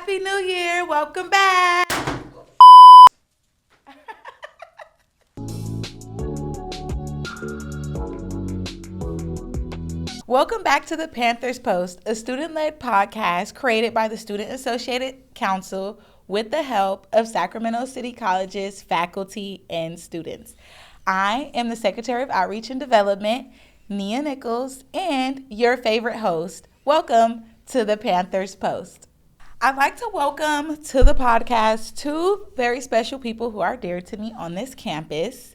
Happy New Year. Welcome back. Welcome back to the Panthers Post, a student-led podcast created by the Student Associated Council with the help of Sacramento City College's faculty and students. I am the Secretary of Outreach and Development, Nia Nichols, and your favorite host. Welcome to the Panthers Post. I'd like to welcome to the podcast two very special people who are dear to me on this campus.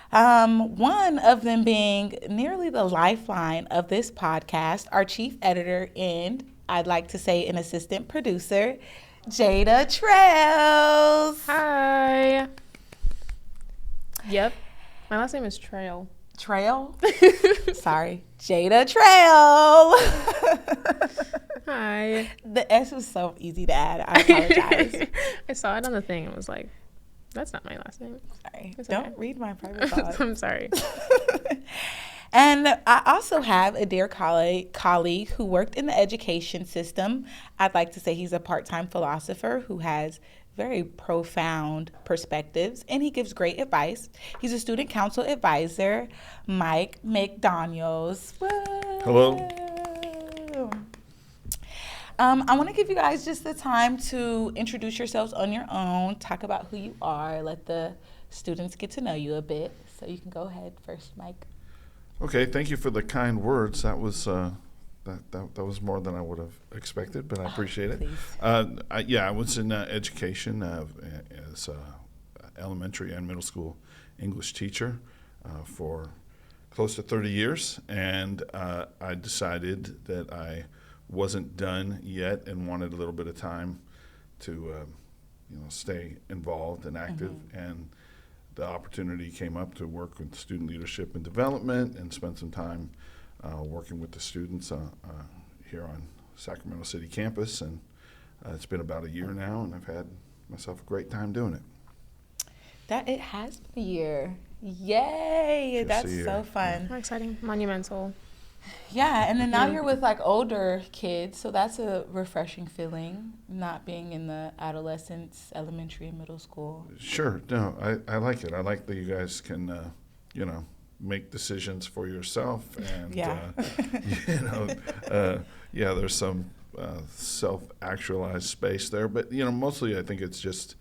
One of them being nearly the lifeline of this podcast, our chief editor and I'd like to say an assistant producer, Jada Trails. Hi. Yep. My last name is Trail. Trail? Sorry. Jada Trail. Hi. The S was so easy to add. I apologize. I saw it on the thing and was like, that's not my last name. Sorry. It's Don't okay. read my private thoughts. I'm sorry. And I also have a dear colleague who worked in the education system. I'd like to say he's a part-time philosopher who has very profound perspectives, and he gives great advice. He's a student council advisor, Mike McDoniels. Whoa. Hello. I want to give you guys just the time to introduce yourselves on your own, talk about who you are, let the students get to know you a bit. So you can go ahead first, Mike. Okay, thank you for the kind words. That was that was more than I would have expected, but I appreciate it. I was in education as elementary and middle school English teacher for close to 30 years, and I decided that I wasn't done yet and wanted a little bit of time to stay involved and active, and the opportunity came up to work with student leadership and development and spend some time working with the students here on Sacramento City campus, and it's been about a year now, and I've had myself a great time doing it. That it has been a year. Yay! Just a That's year. so fun. How exciting. Monumental. Yeah, and then now you're with like older kids, so that's a refreshing feeling, not being in the adolescence, elementary and middle school. Sure, no, I like it. I like that you guys can, make decisions for yourself, and there's some self-actualized space there, but mostly I think it's just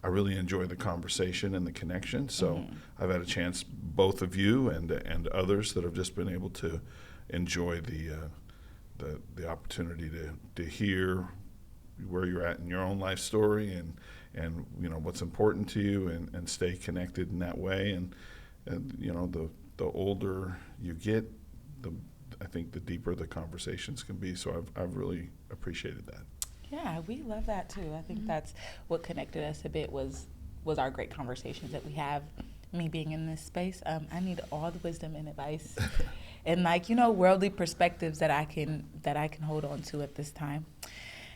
I really enjoy the conversation and the connection. So I've had a chance, both of you and others that have just been able to enjoy the opportunity to hear where you're at in your own life story and what's important to you and stay connected in that way, and the older you get, I think the deeper the conversations can be. So I've really appreciated that. Yeah, we love that too. I think that's what connected us a bit was our great conversations that we have. Me being in this space, I need all the wisdom and advice and worldly perspectives that I can hold on to at this time.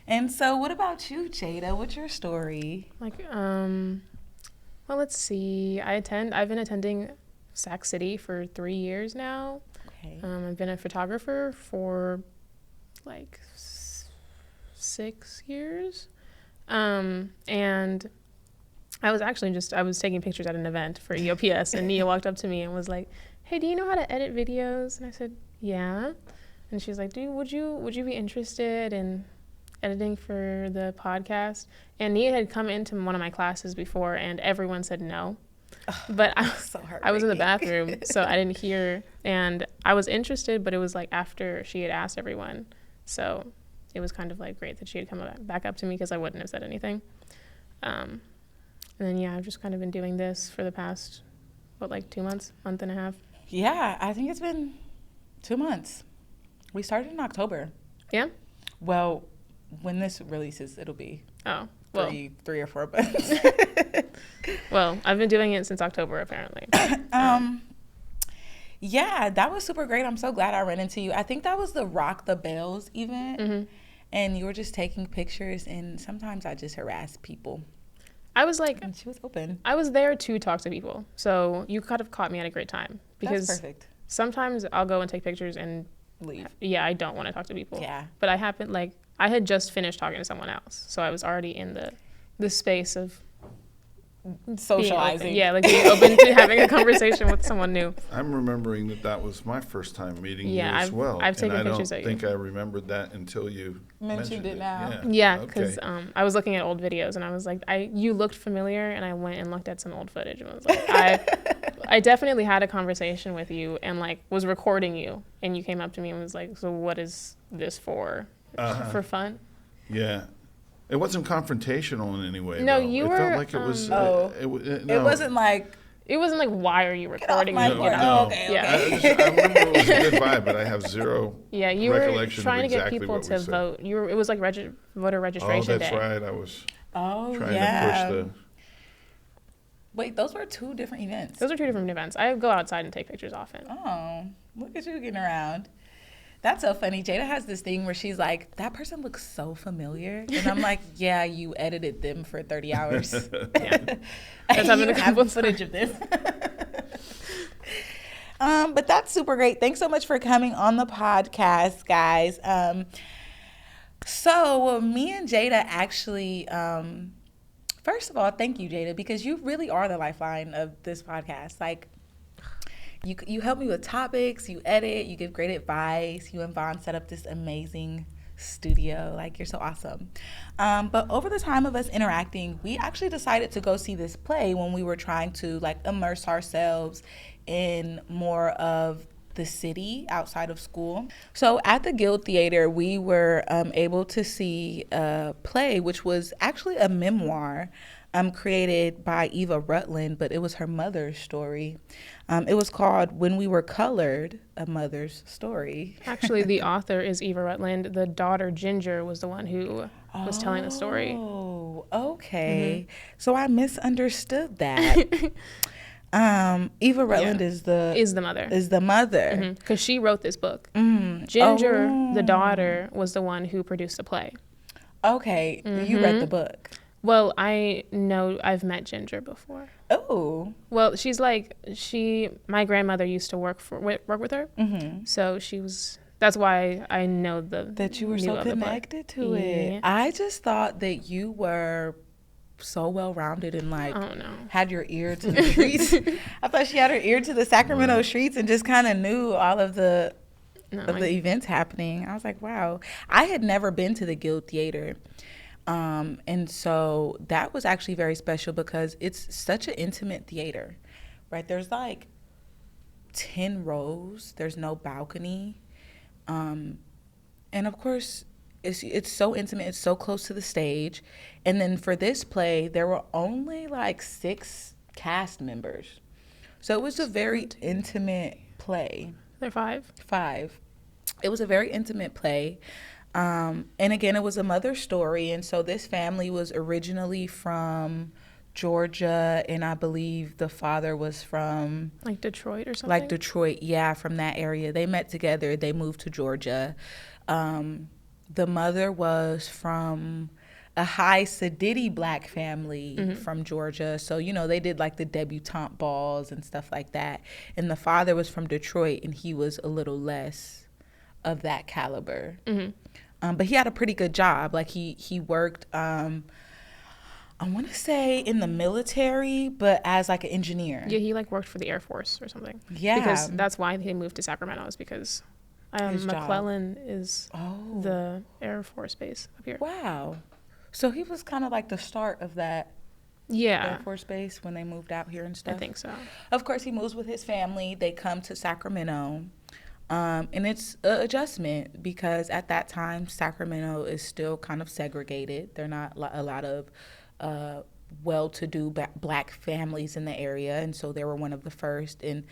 And so what about you, Jada? What's your story? Well, let's see. I've been attending Sac City for 3 years now. Okay. I've been a photographer for like 6 years. And I was taking pictures at an event for EOPS, and Nia walked up to me and was like, "Hey, do you know how to edit videos?" And I said, "Yeah." And she's like, would you be interested in editing for the podcast? And Nia had come into one of my classes before, and everyone said no. But I was in the bathroom, so I didn't hear. And I was interested, but it was like after she had asked everyone. So it was kind of like great that she had come back up to me, because I wouldn't have said anything. And then, I've just kind of been doing this for the past, 2 months, month and a half. Yeah, I think it's been 2 months. We started in October. Yeah? Well, when this releases, it'll be three or 4 months. Well, I've been doing it since October, apparently. Yeah, that was super great. I'm so glad I ran into you. I think that was the Rock the Bells event, and you were just taking pictures, and sometimes I just harass people. I was like, and she was open. I was there to talk to people, so you could have caught me at a great time, because that's perfect. Sometimes I'll go and take pictures and leave. Yeah, I don't want to talk to people. Yeah. But I I had just finished talking to someone else, so I was already in the space of socializing. Being open to having a conversation with someone new. I'm remembering that was my first time meeting you Yeah, as well. I've taken pictures of I you. don't think I remembered that until you mentioned it now. Yeah, because I was looking at old videos and I was like, you looked familiar, and I went and looked at some old footage and was like, I definitely had a conversation with you and like was recording you, and you came up to me and was like, so what is this for? For fun? Yeah. It wasn't confrontational in any way. No, though. you it were. felt like it was. It wasn't like. It wasn't like, why are you recording me? No. Okay. Yeah. I remember it was a good vibe, but I have zero. Yeah, you were recollection trying of to get exactly people what we to said. vote. It was like voter registration Oh, that's day. right. I was trying yeah. to push Wait, those were two different events. Those are two different events. I go outside and take pictures often. Oh, look at you getting around. That's so funny. Jada has this thing where she's like, that person looks so familiar. And I'm like, yeah, you edited them for 30 hours. Yeah. That's having a couple footage of this. But that's super great. Thanks so much for coming on the podcast, guys. So me and Jada actually, first of all, thank you, Jada, because you really are the lifeline of this podcast. Like, you help me with topics, you edit, you give great advice. You and Vaughn set up this amazing studio. Like, you're so awesome. But over the time of us interacting, we actually decided to go see this play when we were trying to like immerse ourselves in more of the city outside of school. So at the Guild Theater, we were able to see a play, which was actually a memoir created by Eva Rutland, but it was her mother's story. It was called When We Were Colored, A Mother's Story. Actually, the author is Eva Rutland. The daughter, Ginger, was the one who was telling the story. Oh, okay. Mm-hmm. So I misunderstood that. Eva Rutland is the mother. Is the mother. Because she wrote this book. Ginger, the daughter, was the one who produced the play. Okay. You read the book. Well, I know I've met Ginger before. Oh. Well, she's like, my grandmother used to work with her. Mm-hmm. So that's why I know that you were so connected to it. I just thought that you were so well-rounded and like had your ear to the streets. I thought she had her ear to the Sacramento streets and just kind of knew all of the events happening. I was like, wow. I had never been to the Guild Theater. And so that was actually very special because it's such an intimate theater, right? There's like 10 rows. There's no balcony. And of course, it's so intimate. It's so close to the stage. And then for this play, there were only like 6 cast members. So it was a very intimate play. There are 5. It was a very intimate play. And again, it was a mother story. And so this family was originally from Georgia, and I believe the father was from like Detroit or something. Like Detroit, yeah, from that area. They met together. They moved to Georgia. The mother was from a high sedity black family from Georgia. So, they did like the debutante balls and stuff like that. And the father was from Detroit, and he was a little less of that caliber. But he had a pretty good job. Like he worked, I want to say in the military, but as like an engineer. Yeah, he like worked for the Air Force or something. Yeah. Because that's why he moved to Sacramento, is because McClellan is the Air Force base up here. Wow. So he was kind of like the start of that Air Force base when they moved out here and stuff. I think so. Of course, he moves with his family. They come to Sacramento. And it's an adjustment because at that time, Sacramento is still kind of segregated. There are not a lot of well-to-do black families in the area. And so they were one of the first. And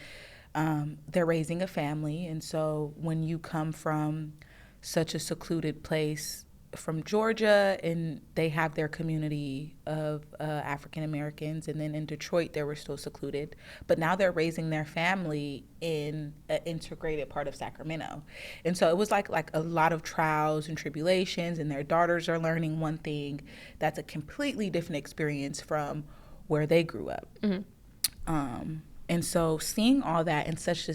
they're raising a family. And so when you come from such a secluded place from Georgia, and they have their community of African Americans, and then in Detroit they were still secluded, but now they're raising their family in an integrated part of Sacramento. And so it was like a lot of trials and tribulations, and their daughters are learning one thing that's a completely different experience from where they grew up. And so seeing all that in such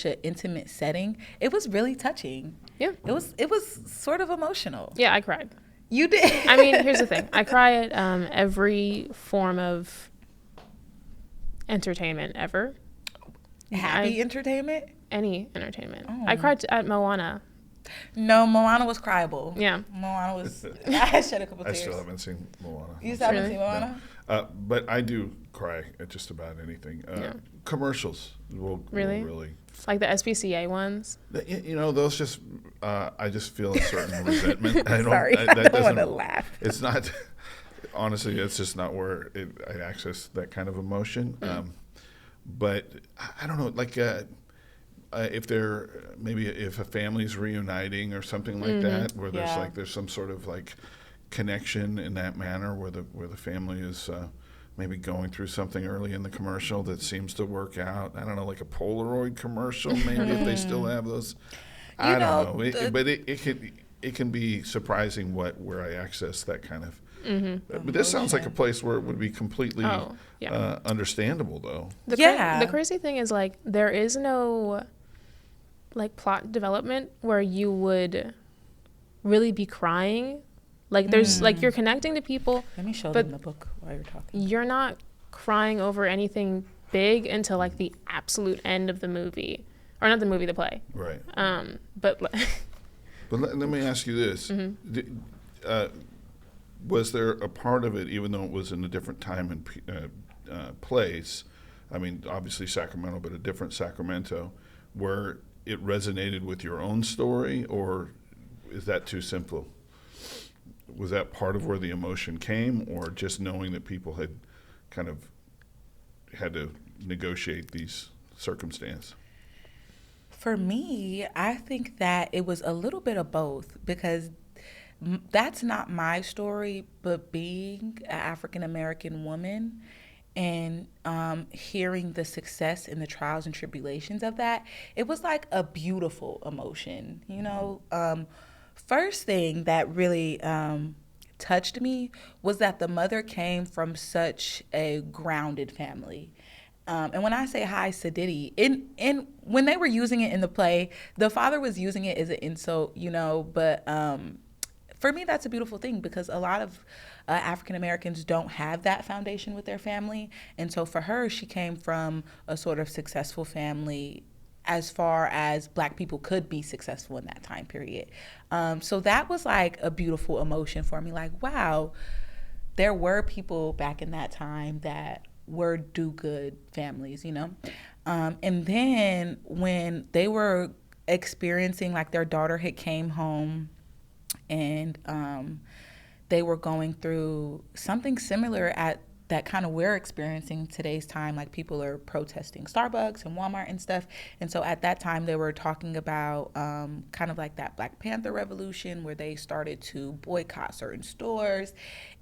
an intimate setting, it was really touching. Yeah. It was sort of emotional. Yeah, I cried. You did? I mean, here's the thing. I cry at every form of entertainment ever. Happy entertainment? Any entertainment. Oh. I cried at Moana. No, Moana was criable. Yeah. Moana was... I shed a couple tears. I still haven't seen Moana. You still haven't Really? seen Moana? No. But I do cry at just about anything. Commercials will really... Like the SPCA ones? You know, those just... I just feel a certain resentment. Sorry, I don't want to laugh. It's not... Honestly, it's just not where I access that kind of emotion. But I don't know, like... if a family's reuniting or something like that, where there's some sort of like connection in that manner, where the family is maybe going through something early in the commercial that seems to work out. I don't know, like a Polaroid commercial, maybe if they still have those. I don't know, but it can be surprising where I access that kind of. But this sounds like a place where it would be completely understandable, though. The crazy thing is, like, there is no like plot development where you would really be crying. Like, there's like, you're connecting to people. Let me show them the book while you're talking. You're not crying over anything big until like the absolute end of the movie, or not the movie, the play. Right. But let me ask you this. Was there a part of it, even though it was in a different time and place, I mean, obviously Sacramento, but a different Sacramento, where it resonated with your own story, or is that too simple? Was that part of where the emotion came, or just knowing that people had kind of had to negotiate these circumstances? For me, I think that it was a little bit of both, because that's not my story, but being an African-American woman and hearing the success and the trials and tribulations of that, it was like a beautiful emotion, you know? First thing that really touched me was that the mother came from such a grounded family. And when I say high sedity, in when they were using it in the play, the father was using it as an insult, you know, but for me, that's a beautiful thing, because a lot of African Americans don't have that foundation with their family. And so for her, she came from a sort of successful family as far as Black people could be successful in that time period. So that was like a beautiful emotion for me. Like, wow, there were people back in that time that were do-good families, you know? And then when they were experiencing, like, their daughter had came home and they were going through something similar at that kind of we're experiencing today's time, like people are protesting Starbucks and Walmart and stuff. And so at that time they were talking about kind of like that Black Panther revolution, where they started to boycott certain stores.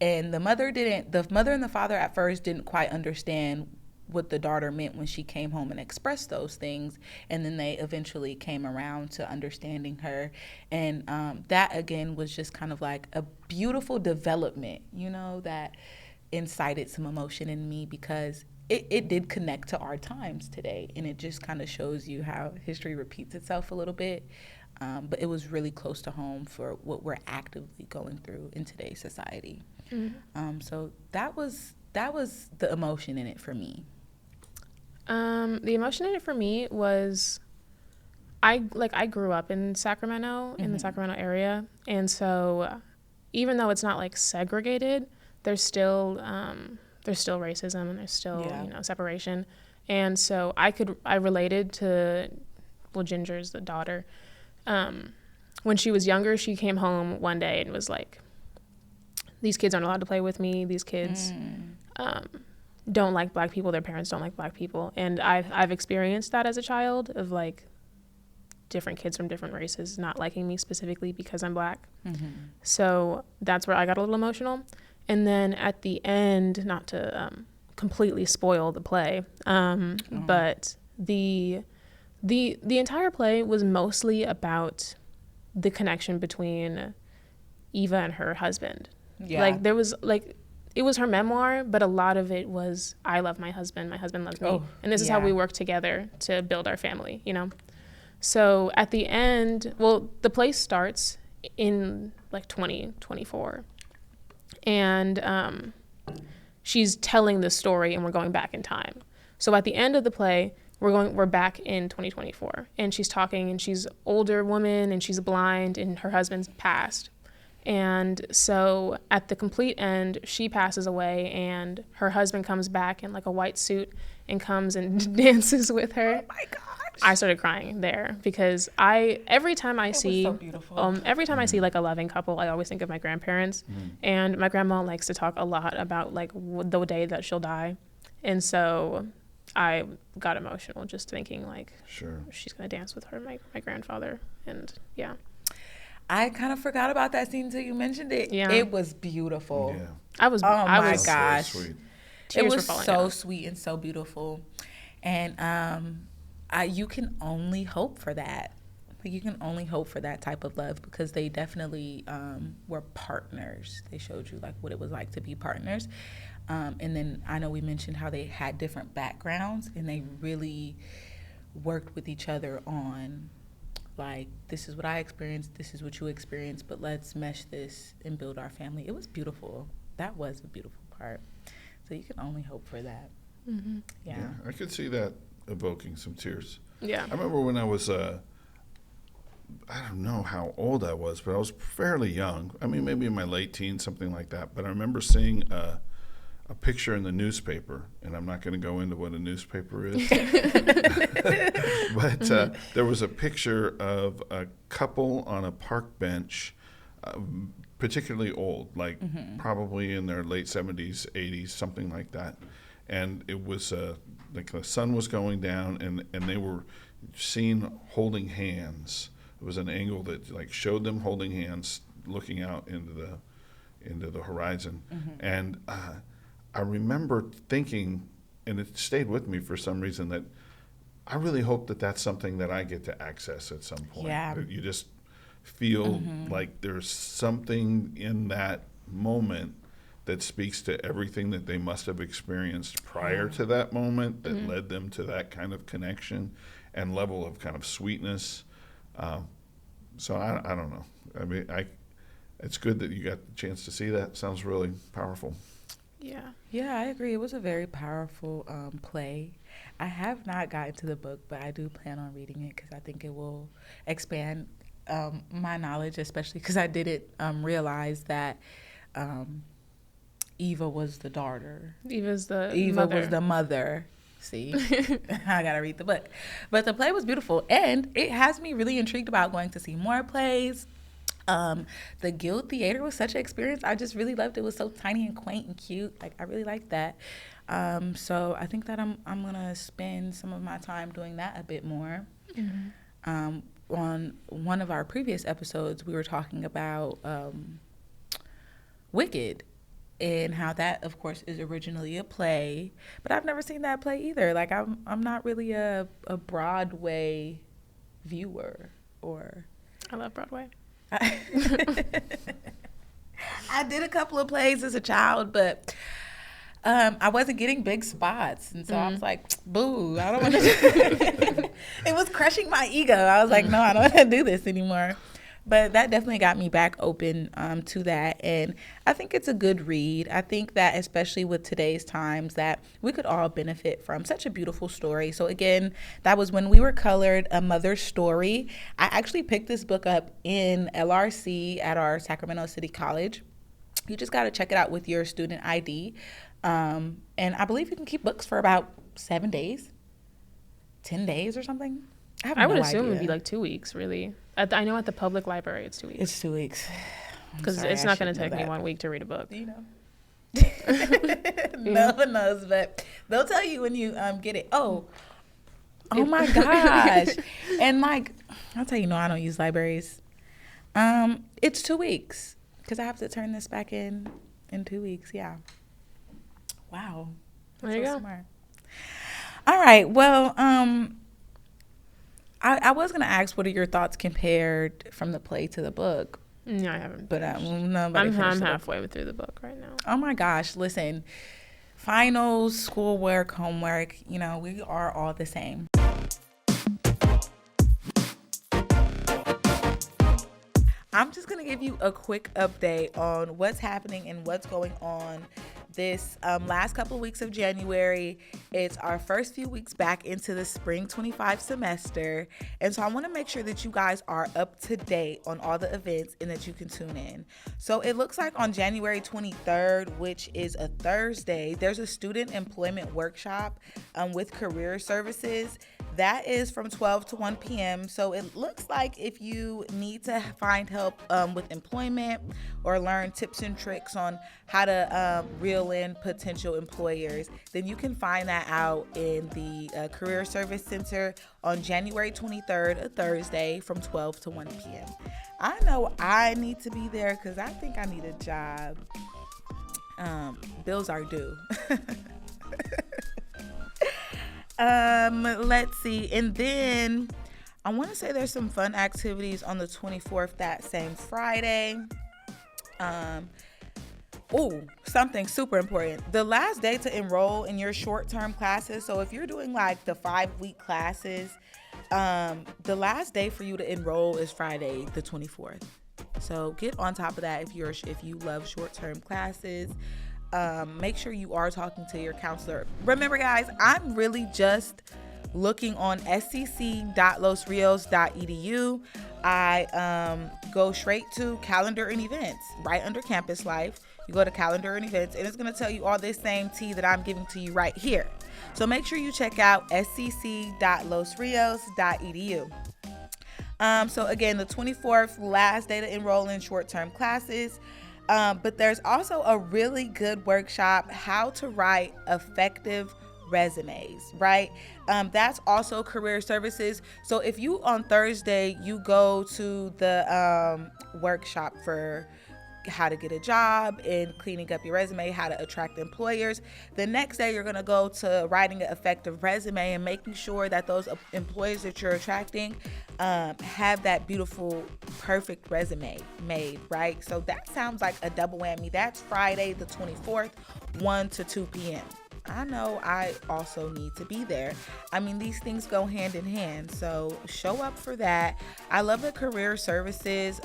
And the mother and the father at first didn't quite understand what the daughter meant when she came home and expressed those things. And then they eventually came around to understanding her. And that, again, was just kind of like a beautiful development, you know, that incited some emotion in me, because it did connect to our times today. And it just kind of shows you how history repeats itself a little bit. But it was really close to home for what we're actively going through in today's society. Mm-hmm. So that was the emotion in it for me. The emotion in it for me was, I grew up in Sacramento, in the Sacramento area, and so even though it's not like segregated, there's still racism, and there's still you know, separation. And so I related to, well, Ginger's the daughter. When she was younger, she came home one day and was like, these kids aren't allowed to play with me. These kids don't like Black people. Their parents don't like Black people. And I've experienced that as a child, of like different kids from different races not liking me specifically because I'm Black. Mm-hmm. So that's where I got a little emotional. And then at the end, not to completely spoil the play, but the entire play was mostly about the connection between Eva and her husband. Yeah. Like, there was like, it was her memoir, but a lot of it was, I love my husband loves me. And this is how we work together to build our family, you know? So at the end, well, the play starts in like 2024. And she's telling the story and we're going back in time. So at the end of the play, we're back in 2024. And she's talking and she's an older woman and she's blind and her husband's passed. And so at the complete end, she passes away and her husband comes back in like a white suit and comes and dances with her. Oh my gosh. I started crying there because every time I see like a loving couple, I always think of my grandparents. And my grandma likes to talk a lot about like the day that she'll die. And so I got emotional just thinking like, she's going to dance with my grandfather. And yeah. I kind of forgot about that scene until you mentioned it. Yeah. It was beautiful. Yeah. Oh my gosh. So sweet. It was so sweet and so beautiful. And you can only hope for that. Like, you can only hope for that type of love because they definitely were partners. They showed you like what it was like to be partners. And then I know we mentioned how they had different backgrounds and they really worked with each other on like, this is what I experienced, this is what you experienced, but let's mesh this and build our family. It was beautiful. That was a beautiful part. So you can only hope for that. Mm-hmm. Yeah. I could see that evoking some tears. Yeah. I remember when I was, I don't know how old I was, but I was fairly young. I mean, maybe in my late teens, something like that. But I remember seeing a picture in the newspaper, and I'm not going to go into what a newspaper is, but there was a picture of a couple on a park bench, particularly old, like probably in their late 70s, 80s, something like that. And it was like the sun was going down, and they were seen holding hands. It was an angle that like showed them holding hands, looking out into the horizon, and I remember thinking, and it stayed with me for some reason, that I really hope that that's something that I get to access at some point. Yeah. That you just feel like there's something in that moment that speaks to everything that they must have experienced prior to that moment that led them to that kind of connection and level of kind of sweetness. So I don't know. I mean, it's good that you got the chance to see that. Sounds really powerful. Yeah, I agree. It was a very powerful play. I have not gotten to the book, but I do plan on reading it because I think it will expand my knowledge, especially because I didn't realize that Eva was the daughter. Eva was the mother. See, I gotta read the book. But the play was beautiful, and it has me really intrigued about going to see more plays. The Guild Theater was such an experience. I just really loved it. It was so tiny and quaint and cute. Like, I really liked that. So I think that I'm gonna spend some of my time doing that a bit more. On one of our previous episodes, we were talking about Wicked and how that, of course, is originally a play, but I've never seen that play either. Like, I'm not really a Broadway viewer. I love Broadway. I did a couple of plays as a child, but I wasn't getting big spots, and so I was like, boo, I don't want to do it. It was crushing my ego. I was like, no, I don't want to do this anymore. But that definitely got me back open to that, and I think it's a good read. I think that especially with today's times that we could all benefit from such a beautiful story. So again, that was When We Were Colored, A Mother's Story. I actually picked this book up in LRC at our Sacramento City College. You just got to check it out with your student ID. And I believe you can keep books for about 7 days, 10 days or something. I would assume it would be like 2 weeks, really. I know at the public library it's 2 weeks. It's 2 weeks. Because it's not going to take me 1 week to read a book. You know. No one knows, but they'll tell you when you get it. Oh my gosh. And like, I'll tell you, no, I don't use libraries. It's 2 weeks because I have to turn this back in 2 weeks. Yeah. Wow. There you go. Smart. All right. Well, I was going to ask, what are your thoughts compared from the play to the book? No, I haven't. But I'm halfway through the book right now. Oh my gosh, listen. Finals, schoolwork, homework, you know, we are all the same. I'm just going to give you a quick update on what's happening and what's going on this last couple of weeks of January. It's our first few weeks back into the spring 25 semester. And so I want to make sure that you guys are up to date on all the events and that you can tune in. So it looks like on January 23rd, which is a Thursday, there's a student employment workshop with career services. That is from 12 to 1 p.m. So it looks like if you need to find help with employment or learn tips and tricks on how to reel in potential employers, then you can find that out in the Career Service Center on January 23rd, a Thursday, from 12 to 1 p.m. I know I need to be there because I think I need a job. Bills are due. Let's see. And then I want to say there's some fun activities on the 24th, that same Friday. Something super important. The last day to enroll in your short-term classes. So if you're doing like the 5-week classes, the last day for you to enroll is Friday, the 24th. So get on top of that if you love short-term classes. Make sure you are talking to your counselor. Remember, guys, I'm really just looking on scc.losrios.edu. I go straight to calendar and events right under campus life. You go to calendar and events, and it's going to tell you all this same tea that I'm giving to you right here. So make sure you check out scc.losrios.edu. So again, the 24th, last day to enroll in short-term classes. But there's also a really good workshop, how to write effective resumes, right? That's also career services. So if you on Thursday, you go to the workshop for how to get a job and cleaning up your resume, how to attract employers. The next day, you're going to go to writing an effective resume and making sure that those employers that you're attracting have that beautiful, perfect resume made, right? So that sounds like a double whammy. That's Friday, the 24th, 1 to 2 p.m. I know I also need to be there. I mean, these things go hand in hand, so show up for that. I love that career services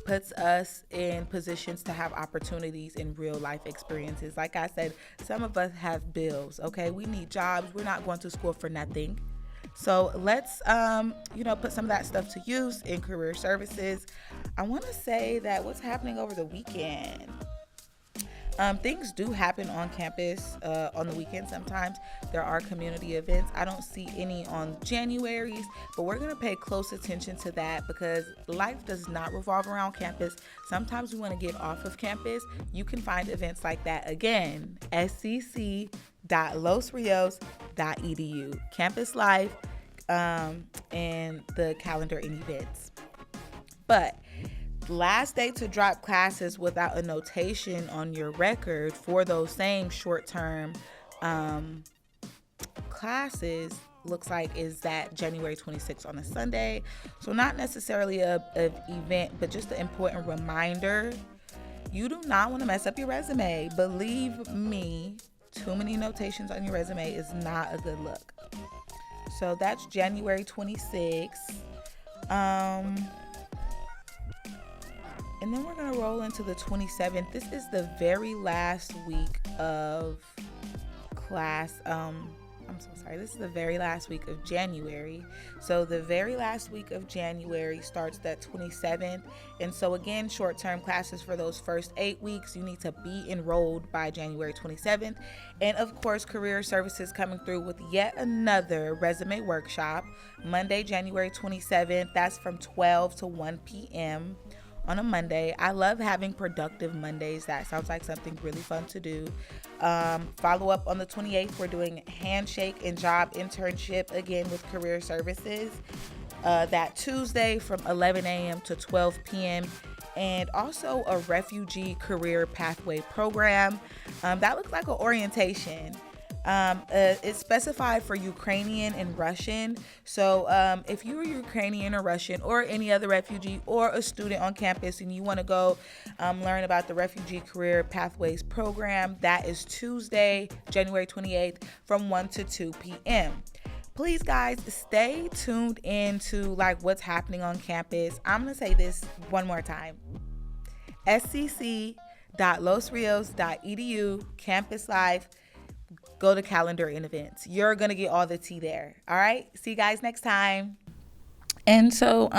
puts us in positions to have opportunities in real life experiences. Like I said, some of us have bills, okay? We need jobs. We're not going to school for nothing. So let's, put some of that stuff to use in career services. I want to say that what's happening over the weekend. Things do happen on campus on the weekend sometimes. There are community events. I don't see any on January's, but we're going to pay close attention to that because life does not revolve around campus. Sometimes we want to get off of campus. You can find events like that again, scc.losrios.edu. Campus life and the calendar and events. But last day to drop classes without a notation on your record for those same short-term classes looks like is that January 26th on a Sunday. So not necessarily an event, but just an important reminder. You do not want to mess up your resume. Believe me, too many notations on your resume is not a good look. So that's January 26th. And then we're going to roll into the 27th. This is the very last week of class. This is the very last week of January. So the very last week of January starts that 27th. And so again, short-term classes for those first 8 weeks, you need to be enrolled by January 27th. And of course, career services coming through with yet another resume workshop, Monday, January 27th. That's from 12 to 1 p.m. on a Monday. I love having productive Mondays. That sounds like something really fun to do. Follow up on the 28th. We're doing handshake and job internship again with career services. That Tuesday from 11 a.m. to 12 p.m. And also a refugee career pathway program. That looks like an orientation. It's specified for Ukrainian and Russian. So if you're Ukrainian or Russian or any other refugee or a student on campus and you want to go learn about the Refugee Career Pathways Program, that is Tuesday, January 28th from 1 to 2 p.m. Please, guys, stay tuned into like what's happening on campus. I'm going to say this one more time. scc.losrios.edu, campus live. Go to calendar and events. You're going to get all the tea there. All right. See you guys next time. And so,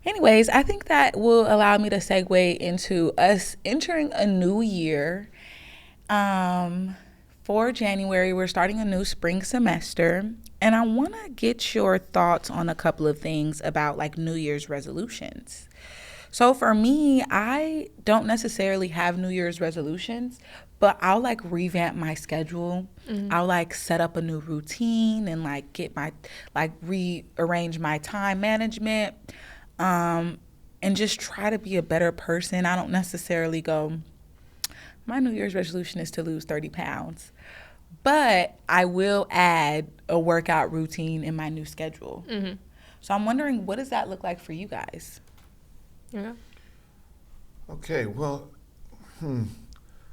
anyways, I think that will allow me to segue into us entering a new year. For January, we're starting a new spring semester. And I want to get your thoughts on a couple of things about like New Year's resolutions. So for me, I don't necessarily have New Year's resolutions, but I'll like revamp my schedule. I'll like set up a new routine and like get my, like rearrange my time management, and just try to be a better person. I don't necessarily go, my New Year's resolution is to lose 30 pounds, but I will add a workout routine in my new schedule. So I'm wondering, what does that look like for you guys? Yeah. Okay, well,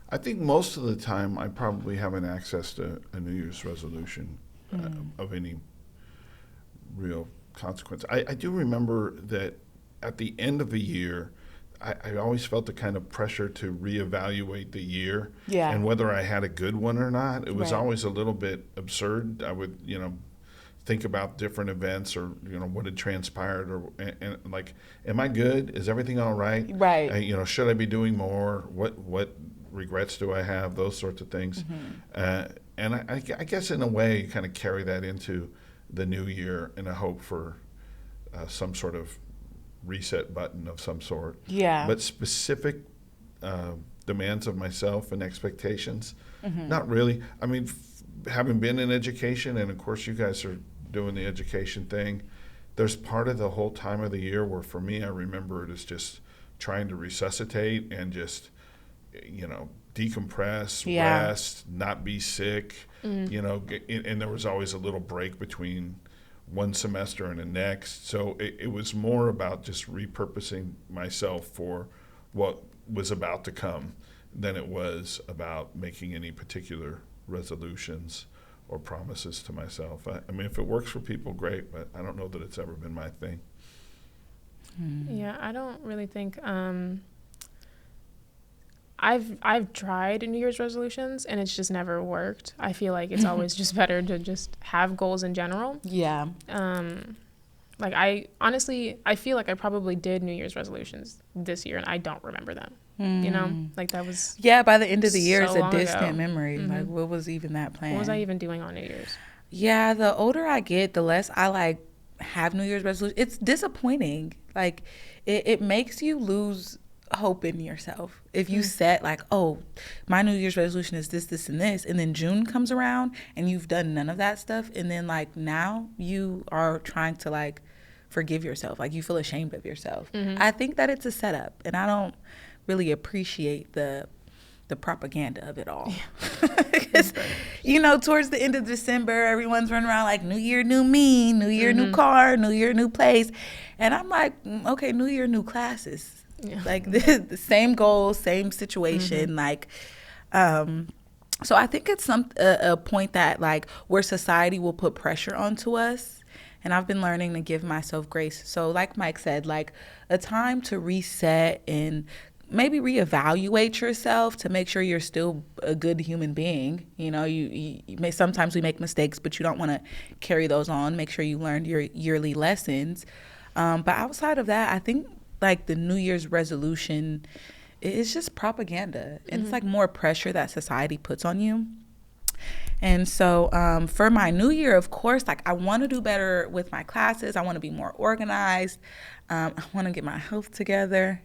I think most of the time I probably haven't access to a New Year's resolution of any real consequence. I do remember that at the end of a year, I always felt the kind of pressure to reevaluate the year and whether I had a good one or not. It was always a little bit absurd. I would, think about different events or, what had transpired and like, am I good? Is everything all right? Right. Should I be doing more? What regrets do I have? Those sorts of things. And I guess in a way you kind of carry that into the new year in a hope for some sort of reset button of some sort. Yeah. But specific demands of myself and expectations, not really. I mean, having been in education, and of course you guys are doing the education thing, there's part of the whole time of the year where for me I remember it as just trying to resuscitate and just decompress, rest, not be sick, and there was always a little break between one semester and the next. So it was more about just repurposing myself for what was about to come than it was about making any particular resolutions or promises to myself. I mean, if it works for people, great, but I don't know that it's ever been my thing. Yeah, I don't really think I've tried New Year's resolutions and it's just never worked. I feel like it's always just better to just have goals in general. Yeah. Like I feel like I probably did New Year's resolutions this year and I don't remember them. Like that was by the end of the year, it's a distant ago. memory. Like, what was even that plan? What was I even doing on New Year's? Yeah, the older I get, the less I like have New Year's resolutions. It's disappointing. Like, it makes you lose hope in yourself. If you set like, oh, my New Year's resolution is this, this, and this, and then June comes around and you've done none of that stuff, and then like now you are trying to like forgive yourself. Like you feel ashamed of yourself. I think that it's a setup, and I don't really appreciate the propaganda of it all. Because, towards the end of December, everyone's running around like New Year, new me, New Year, new car, New Year, new place. And I'm like, okay, New Year, new classes. Yeah. Like the same goals, same situation. Like, so I think it's a point that like where society will put pressure onto us. And I've been learning to give myself grace. So like Mike said, like a time to reset and maybe reevaluate yourself to make sure you're still a good human being. You may, sometimes we make mistakes, but you don't want to carry those on. Make sure you learned your yearly lessons. But outside of that, I think like the New Year's resolution is just propaganda. And it's like more pressure that society puts on you. And so for my new year, of course, like I want to do better with my classes. I want to be more organized. I want to get my health together.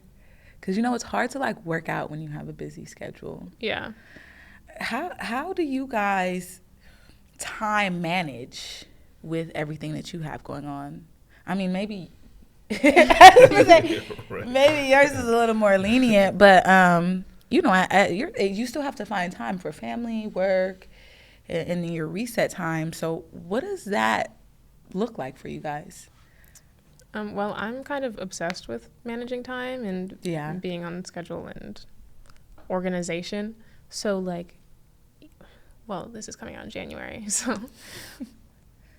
Because, it's hard to, like, work out when you have a busy schedule. Yeah. How do you guys time manage with everything that you have going on? I mean, maybe maybe yours is a little more lenient, but, you still have to find time for family, work, in your reset time. So what does that look like for you guys? Well, I'm kind of obsessed with managing time and being on schedule and organization. So like, well, this is coming out in January. So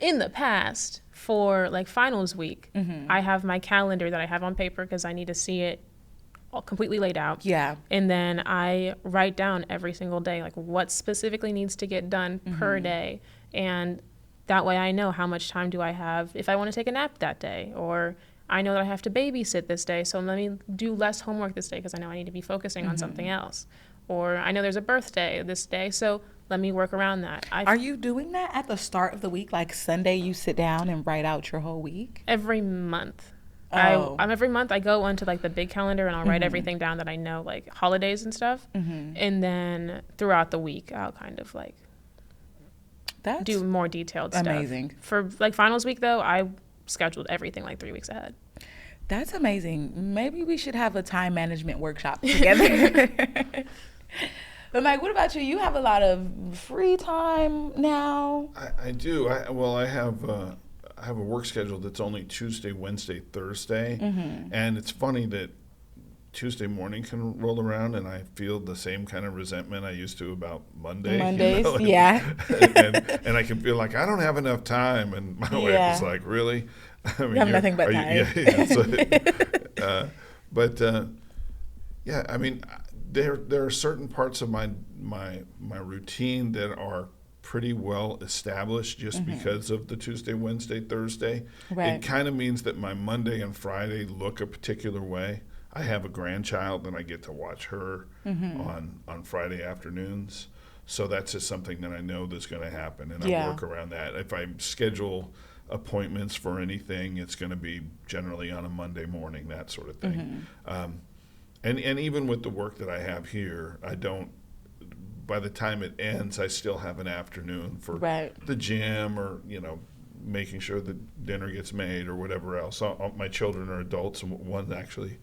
in the past, for like finals week, I have my calendar that I have on paper because I need to see it all completely laid out. Yeah. And then I write down every single day, like what specifically needs to get done per day. And that way I know how much time do I have if I want to take a nap that day, or I know that I have to babysit this day, so let me do less homework this day because I know I need to be focusing on something else. Or I know there's a birthday this day, so let me work around that. Are you doing that at the start of the week? Like Sunday you sit down and write out your whole week? Every month. Oh. Every month I go onto like the big calendar and I'll write everything down that I know, like holidays and stuff. And then throughout the week I'll kind of like do more detailed stuff. Amazing. For like finals week though, I scheduled everything like 3 weeks ahead. That's amazing. Maybe we should have a time management workshop together. But Mike, what about you? You have a lot of free time now. I do. I have a work schedule that's only Tuesday, Wednesday, Thursday, and it's funny that Tuesday morning can roll around and I feel the same kind of resentment I used to about Monday. Mondays, you know? yeah. and I can feel like I don't have enough time, and my wife is like, really? I mean, you have nothing but time. I mean, there are certain parts of my routine that are pretty well established just because of the Tuesday, Wednesday, Thursday. Right. It kind of means that my Monday and Friday look a particular way. I have a grandchild and I get to watch her on Friday afternoons. So that's just something that I know that's going to happen, and I work around that. If I schedule appointments for anything, it's going to be generally on a Monday morning, that sort of thing. And even with the work that I have here, I don't, by the time it ends, I still have an afternoon for the gym or, making sure that dinner gets made or whatever else. My children are adults, and one's actually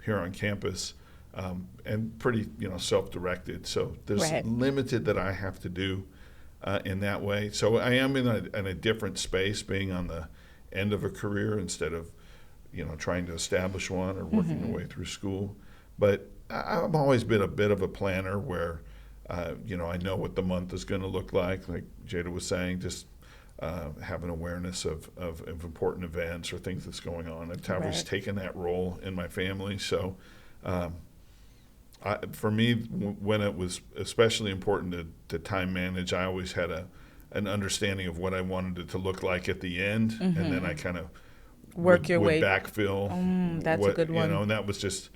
here on campus, and pretty, self-directed. So there's limited that I have to do in that way. So I am in a different space, being on the end of a career instead of, trying to establish one or working my way through school. But I've always been a bit of a planner where, I know what the month is going to look like Jada was saying, just have an awareness of important events or things that's going on. I've always taken that role in my family. So for me, when it was especially important to time manage, I always had an understanding of what I wanted it to look like at the end, and then I kind of would backfill. That's a good one. And that was just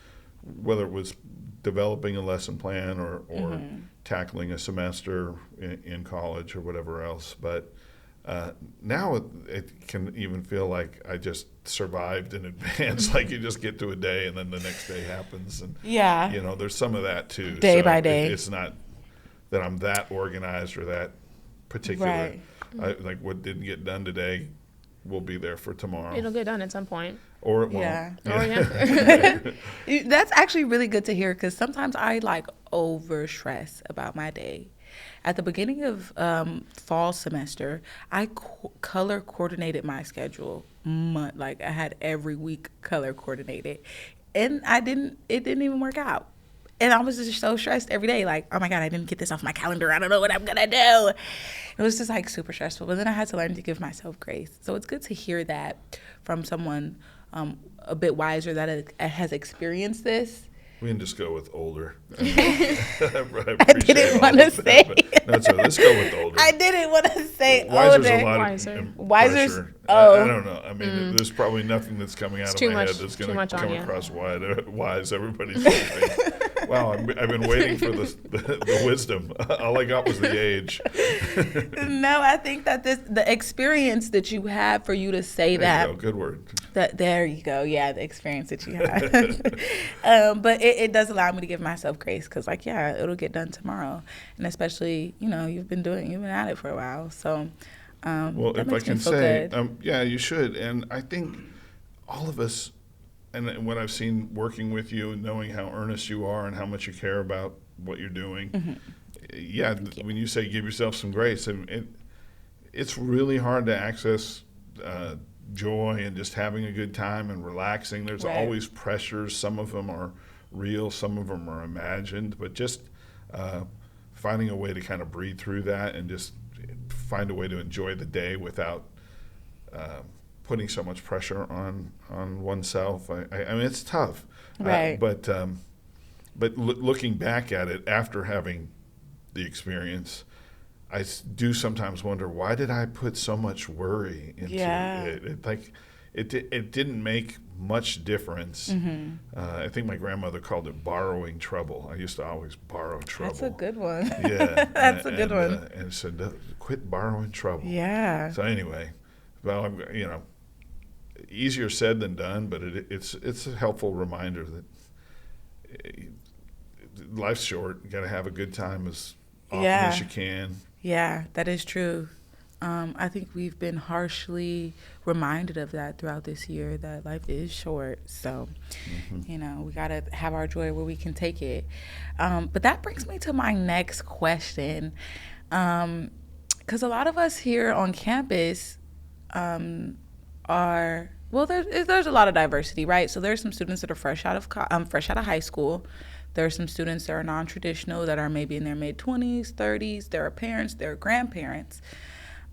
whether it was developing a lesson plan or tackling a semester in college or whatever else. But now it can even feel like I just survived in advance. Like you just get to a day and then the next day happens. And there's some of that too. Day by day. It's not that I'm that organized or that particular. Like what didn't get done today will be there for tomorrow. It'll get done at some point. Or it won't. That's actually really good to hear, because sometimes I over stress about my day. At the beginning of fall semester, I color coordinated my schedule. I had every week color coordinated, and it didn't even work out. And I was just so stressed every day, oh my God, I didn't get this off my calendar. I don't know what I'm gonna do. It was just super stressful. But then I had to learn to give myself grace. So it's good to hear that from someone a bit wiser that has experienced this. We can just go with older. I didn't want to say. Let's go with older. I didn't want to say Wiser's older. A lot of Wiser's. Pressure. Oh, I don't know. I mean, there's probably nothing that's coming out of my head that's going to come across wise. Everybody's thinking, wow, I've been waiting for the wisdom. All I got was the age. No, I think that the experience that you have for you to say that. There you go. Good word. There you go. Yeah, the experience that you have. But it does allow me to give myself grace, because it'll get done tomorrow. And especially, you've been at it for a while. So, well, if I can say, you should. And I think all of us, and what I've seen working with you and knowing how earnest you are and how much you care about what you're doing, Yeah, when you say give yourself some grace, it's really hard to access joy and just having a good time and relaxing. There's always pressures. Some of them are real, some of them are imagined, but just finding a way to kind of breathe through that and just find a way to enjoy the day without putting so much pressure on oneself. I mean, it's tough, right? But looking back at it after having the experience, I do sometimes wonder, why did I put so much worry into it? It didn't make much difference. Mm-hmm. I think my grandmother called it borrowing trouble. I used to always borrow trouble. That's a good one. Yeah, that's a good one. And said, quit borrowing trouble. Yeah. So anyway, well, easier said than done, but it's a helpful reminder that life's short. You got to have a good time as often as you can. Yeah, that is true. I think we've been harshly reminded of that throughout this year, that life is short. So, we got to have our joy where we can take it. But that brings me to my next question. Because a lot of us here on campus there's a lot of diversity, right? So there's some students that are fresh out of high school. There are some students that are non-traditional, that are maybe in their mid-20s, 30s. There are parents, there are grandparents.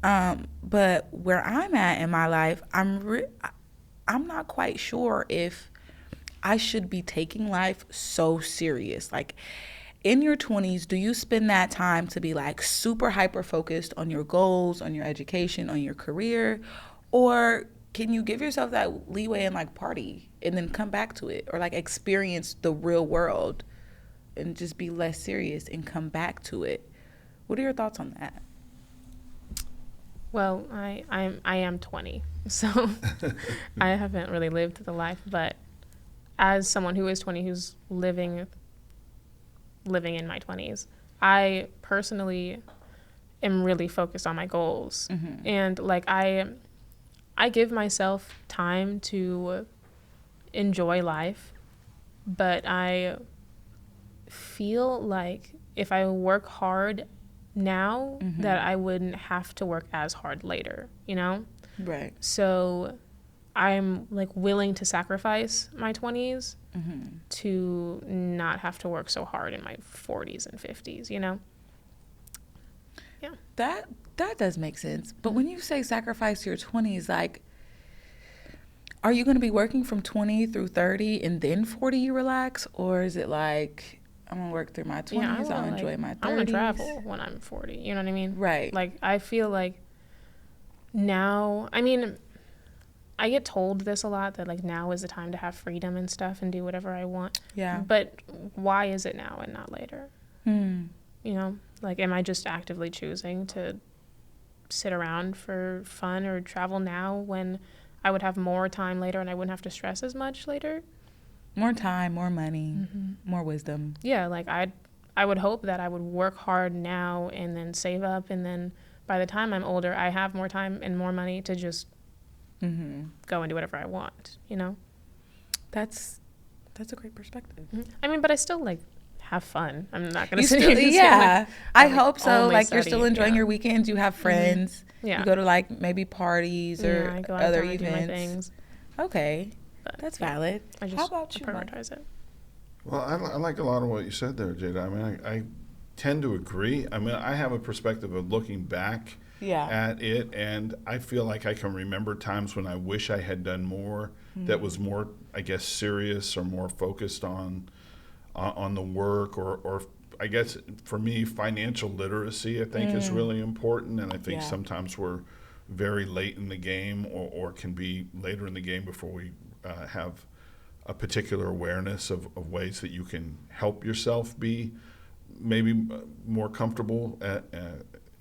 But where I'm at in my life, I'm not quite sure if I should be taking life so serious. Like, in your 20s, do you spend that time to be like super hyper focused on your goals, on your education, on your career? Or can you give yourself that leeway and like party and then come back to it, or like experience the real world and just be less serious and come back to it? What are your thoughts on that? Well, I am 20, so I haven't really lived the life. But as someone who is 20, who's living in my 20s, I personally am really focused on my goals. Mm-hmm. And like I give myself time to enjoy life, but I feel like if I work hard now, that I wouldn't have to work as hard later, Right. So I'm like willing to sacrifice my 20s to not have to work so hard in my 40s and 50s, Yeah. That does make sense. But when you say sacrifice your 20s, like, are you going to be working from 20 through 30 and then 40 you relax? Or is it like, I'm going to work through my 20s, I'll enjoy my 30s? I want to travel when I'm 40, you know what I mean? Right. Like, I feel like now, I mean, I get told this a lot, that like now is the time to have freedom and stuff and do whatever I want. Yeah. But why is it now and not later? Like, am I just actively choosing to sit around for fun or travel now when I would have more time later and I wouldn't have to stress as much later? More time, more money, more wisdom. Yeah, like I would hope that I would work hard now and then save up, and then by the time I'm older, I have more time and more money to just go and do whatever I want, That's a great perspective. I mean, but I still like have fun. I'm not going to say I hope so. Like, study, you're still enjoying your weekends. You have friends. Yeah. You go to like maybe parties or I go out other and do my events. things. Okay, But, that's valid. I just How about you, Mike? prioritize it. Well, I like a lot of what you said there, Jada. I mean, I tend to agree. I mean, I have a perspective of looking back at it, and I feel like I can remember times when I wish I had done more that was more, I guess, serious or more focused on the work, or I guess for me, financial literacy, I think, is really important, and I think sometimes we're very late in the game, or can be later in the game before we have a particular awareness of ways that you can help yourself be maybe more comfortable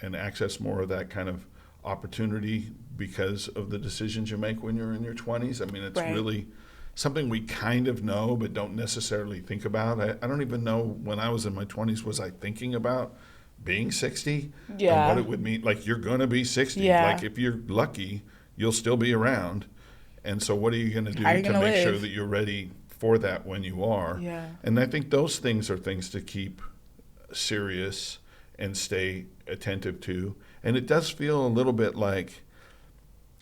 and access more of that kind of opportunity because of the decisions you make when you're in your 20s. I mean, it's really something we kind of know but don't necessarily think about. I don't even know, when I was in my 20s, was I thinking about being 60 and what it would mean. Like, you're going to be 60. Like, if you're lucky, you'll still be around. And so what are you going to do to make sure that you're ready for that when you are? And I think those things are things to keep serious and stay attentive to. And it does feel a little bit like,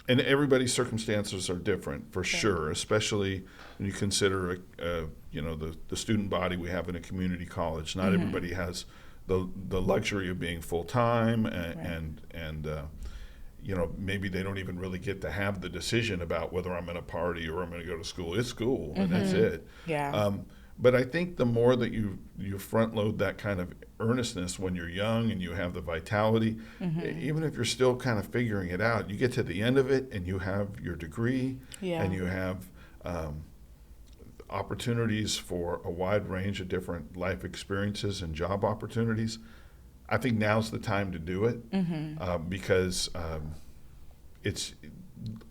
and everybody's circumstances are different for sure, especially when you consider, the student body we have in a community college. Not everybody has the luxury of being full time, and maybe they don't even really get to have the decision about whether I'm going to party or I'm going to go to school. It's school, and that's it. Yeah. But I think the more that you front load that kind of earnestness when you're young and you have the vitality, even if you're still kind of figuring it out, you get to the end of it and you have your degree, and you have opportunities for a wide range of different life experiences and job opportunities. I think now's the time to do it, because it's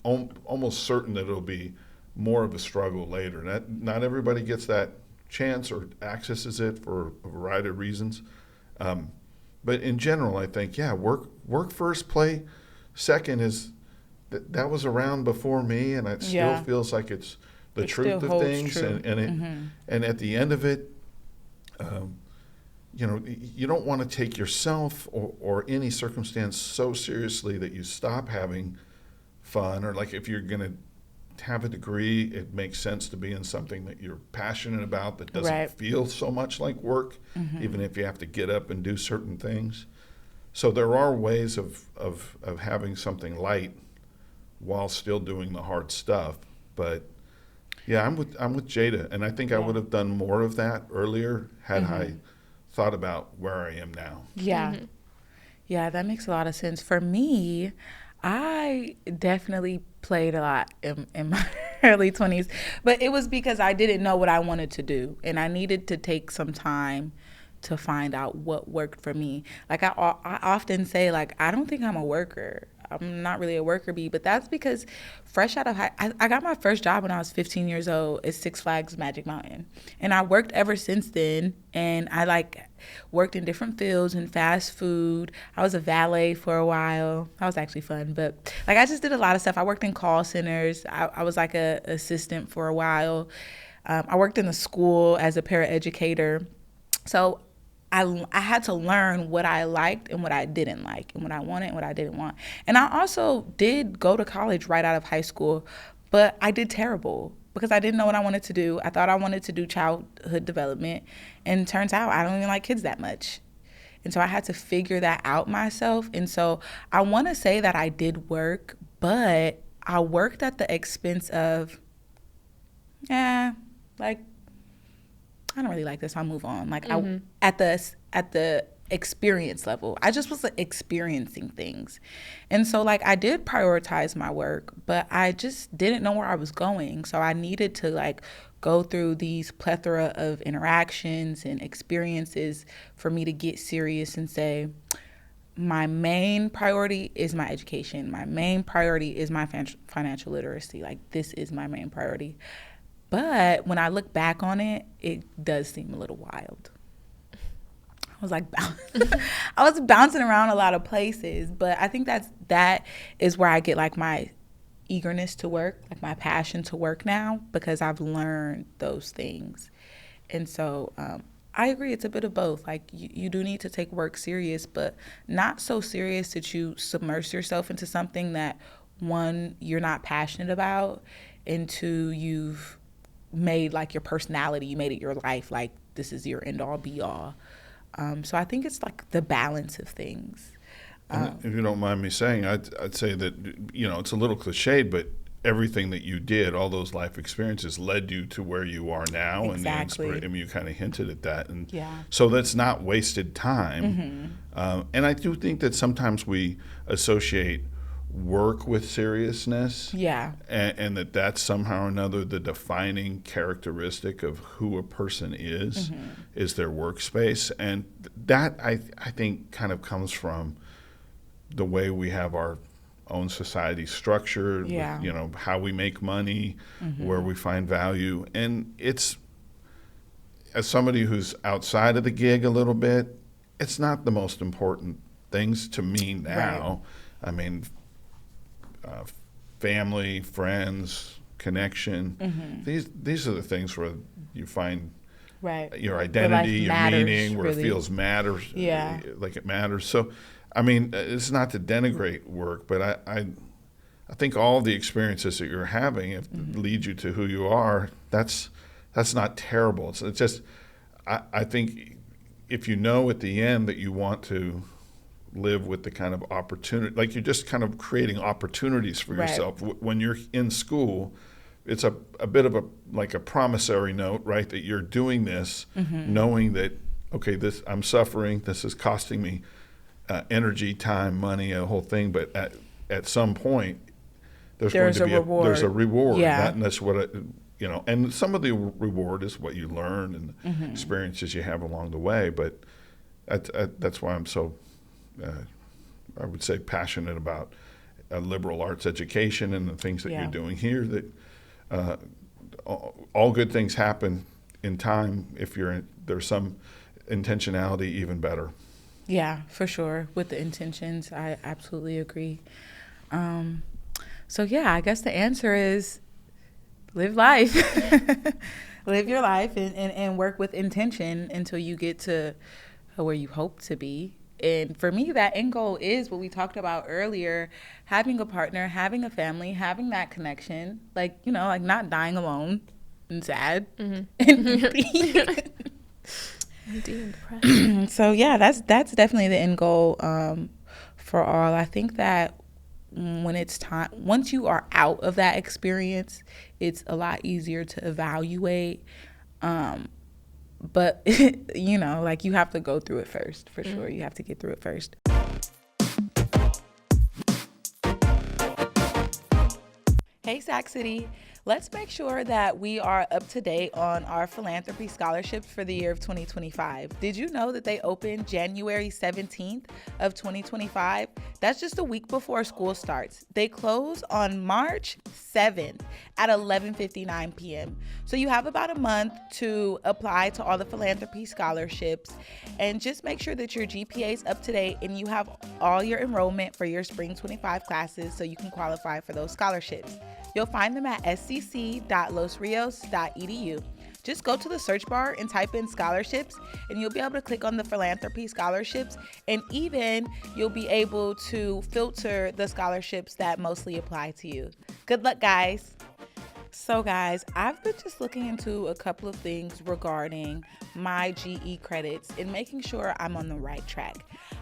almost certain that it'll be more of a struggle later. Not everybody gets that chance or accesses it for a variety of reasons. But in general, I think, work first, play second that was around before me, and it still feels like it's the truth of things. True. And at the end of it, you don't want to take yourself or any circumstance so seriously that you stop having fun, or like if you're going to have a degree, it makes sense to be in something that you're passionate about that doesn't feel so much like work, even if you have to get up and do certain things. So there are ways of having something light while still doing the hard stuff. But I'm with Jada, and I think I would have done more of that earlier had I thought about where I am now. Yeah, that makes a lot of sense. For me, I definitely played a lot in my early 20s, but it was because I didn't know what I wanted to do, and I needed to take some time to find out what worked for me. Like I often say, like, I don't think I'm a worker. I'm not really a worker bee, but that's because fresh out of I got my first job when I was 15 years old at Six Flags Magic Mountain. And I worked ever since then. And I worked in different fields in fast food. I was a valet for a while. That was actually fun. But I just did a lot of stuff. I worked in call centers. I was like a assistant for a while. I worked in the school as a paraeducator. So I had to learn what I liked and what I didn't like, and what I wanted and what I didn't want. And I also did go to college right out of high school, but I did terrible because I didn't know what I wanted to do. I thought I wanted to do childhood development, and it turns out I don't even like kids that much. And so I had to figure that out myself. And so I want to say that I did work, but I worked at the expense of, I don't really like this, I'll move on. At the experience level, I just was experiencing things. And so I did prioritize my work, but I just didn't know where I was going. So I needed to go through these plethora of interactions and experiences for me to get serious and say, my main priority is my education. My main priority is my financial literacy. This is my main priority. But when I look back on it, it does seem a little wild. I was I was bouncing around a lot of places, but I think that is where I get my eagerness to work, my passion to work now, because I've learned those things. And so I agree, it's a bit of both. You do need to take work serious, but not so serious that you submerge yourself into something that, one, you're not passionate about, and two, you've made your personality, you made it your life, this is your end all be all. So I think it's the balance of things. If you don't mind me saying, I'd say that, it's a little cliched, but everything that you did, all those life experiences led you to where you are now. Exactly. And you kind of hinted at that. And so that's not wasted time. And I do think that sometimes we associate work with seriousness, and that's somehow or another the defining characteristic of who a person is their workspace. And that I think kind of comes from the way we have our own society structured, with, how we make money, where we find value. And it's, as somebody who's outside of the gig a little bit, it's not the most important things to me now. Right. I mean, family, friends, connection. These are the things where you find Right. your identity, your matters, meaning, where really. it feels matters, Yeah. like it matters. So, I mean, it's not to denigrate work, but I think all the experiences that you're having lead you to who you are. That's not terrible. It's just, I think if you know at the end that you want to live with the kind of opportunity, like you're just kind of creating opportunities for Right. yourself. When you're in school, it's a bit of like a promissory note, right? That you're doing this, knowing that, okay, I'm suffering, this is costing me energy, time, money, a whole thing. But at some point, there's going to be there's a reward. Yeah. And that's what and some of the reward is what you learn and the experiences you have along the way. But that's why I'm so, I would say, passionate about a liberal arts education and the things that you're doing here. That all good things happen in time. If there's some intentionality, even better. Yeah, for sure. With the intentions, I absolutely agree. So yeah, I guess the answer is live life. Live your life and work with intention until you get to where you hope to be. And for me, that end goal is what we talked about earlier, having a partner, having a family, having that connection, like not dying alone and sad. So yeah, that's definitely the end goal for all. I think that when it's time, once you are out of that experience, it's a lot easier to evaluate. But like you have to go through it first, for sure. You have to get through it first. Hey, Sac City. Let's make sure that we are up to date on our philanthropy scholarships for the year of 2025. Did you know that they opened January 17th of 2025? That's just a week before school starts. They close on March 7th at 11:59 p.m. So you have about a month to apply to all the philanthropy scholarships, and just make sure that your GPA is up to date and you have all your enrollment for your spring 25 classes so you can qualify for those scholarships. You'll find them at scc.losrios.edu. Just go to the search bar and type in scholarships, and you'll be able to click on the philanthropy scholarships, and even you'll be able to filter the scholarships that mostly apply to you. Good luck, guys. So guys, I've been just looking into a couple of things regarding my GE credits and making sure I'm on the right track.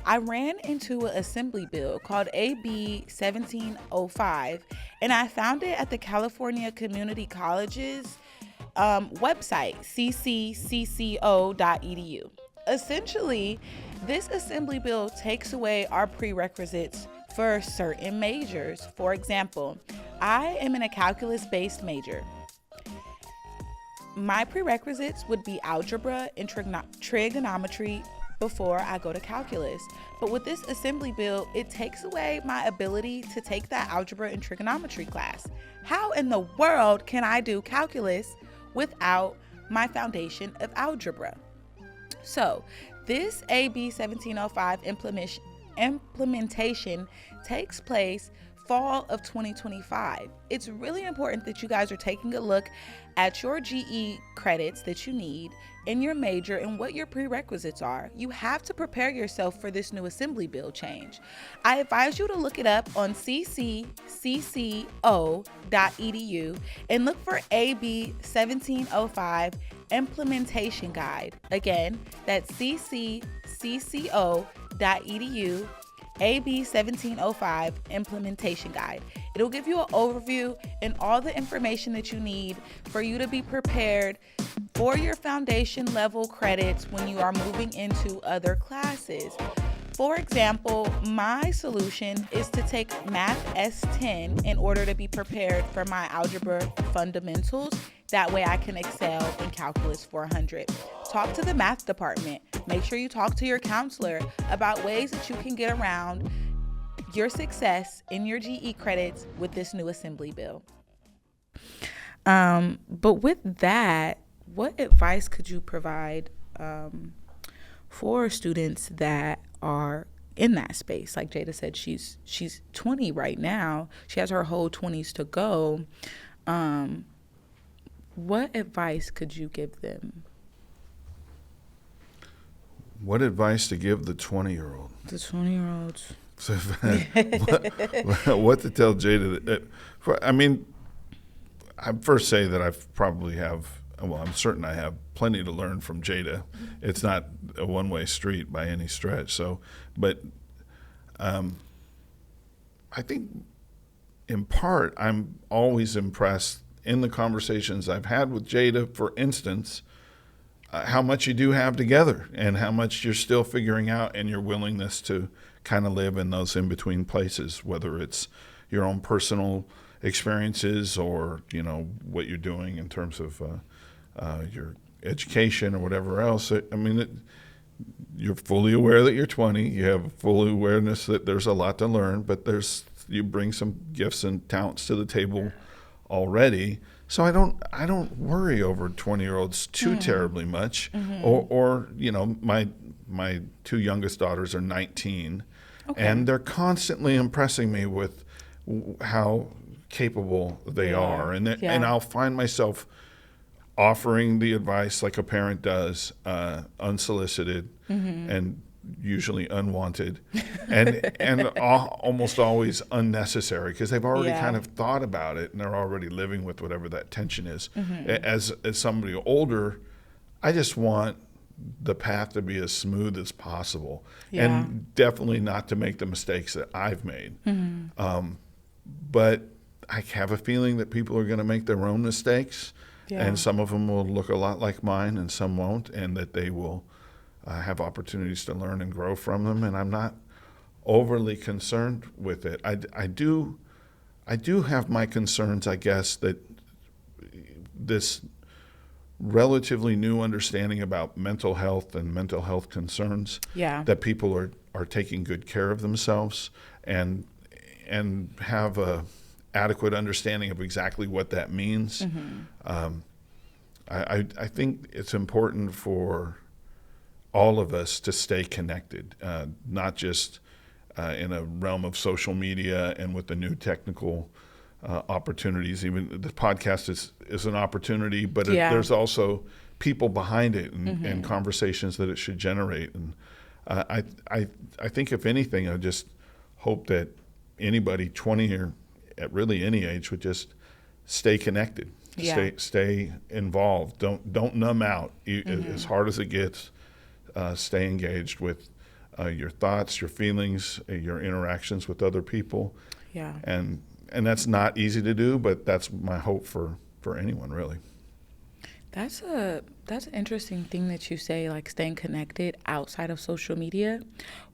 I ran into an assembly bill called AB 1705, and I found it at the California Community College's website, ccco.edu. Essentially, this assembly bill takes away our prerequisites for certain majors. For example, I am in a calculus-based major. My prerequisites would be algebra and trigonometry before I go to calculus. But with this assembly bill, it takes away my ability to take that algebra and trigonometry class. How in the world can I do calculus without my foundation of algebra? So this AB 1705 implementation takes place fall of 2025. It's really important that you guys are taking a look at your GE credits that you need in your major and what your prerequisites are. You have to prepare yourself for this new assembly bill change. I advise you to look it up on ccco.edu and look for AB 1705 implementation guide. Again, that's ccco.edu AB 1705 implementation guide. It'll give you an overview and all the information that you need for you to be prepared for your foundation level credits when you are moving into other classes. For example, my solution is to take Math S10 in order to be prepared for my algebra fundamentals. That way I can excel in Calculus 400. Talk to the math department. Make sure you talk to your counselor about ways that you can get around your success in your GE credits with this new assembly bill. But with that, what advice could you provide for students that are in that space? Like Jada said, she's 20 right now. She has her whole 20s to go. What advice could you give them? What advice to give the 20-year-old? The 20-year-olds. What to tell Jada? I first say that I'm certain I have plenty to learn from Jada. It's not a one-way street by any stretch. So, but I think in part I'm always impressed in the conversations I've had with Jada, for instance, how much you do have together and how much you're still figuring out, and your willingness to kind of live in those in-between places, whether it's your own personal experiences or, what you're doing in terms of your education or whatever else. You're fully aware that you're 20. You have full awareness that there's a lot to learn, but you bring some gifts and talents to the table already. So I don't worry over 20-year-olds too terribly much. Or my two youngest daughters are 19, and they're constantly impressing me with how capable they are, and I'll find myself offering the advice like a parent does, unsolicited and usually unwanted, and almost always unnecessary, because they've already kind of thought about it and they're already living with whatever that tension is. As somebody older, I just want the path to be as smooth as possible, and definitely not to make the mistakes that I've made. But I have a feeling that people are going to make their own mistakes, and some of them will look a lot like mine and some won't, and that they will have opportunities to learn and grow from them. And I'm not overly concerned with it. I do have my concerns, I guess, that this relatively new understanding about mental health and mental health concerns, that people are taking good care of themselves and have a adequate understanding of exactly what that means. I think it's important for all of us to stay connected, not just in a realm of social media and with the new technical opportunities. Even the podcast is an opportunity, but there's also people behind it and conversations that it should generate. And I think if anything, I just hope that anybody 20 or at really any age would just stay connected, stay involved. Don't numb out. As hard as it gets, stay engaged with your thoughts, your feelings, your interactions with other people. And that's not easy to do, but that's my hope for anyone, really. That's an interesting thing that you say, like staying connected outside of social media.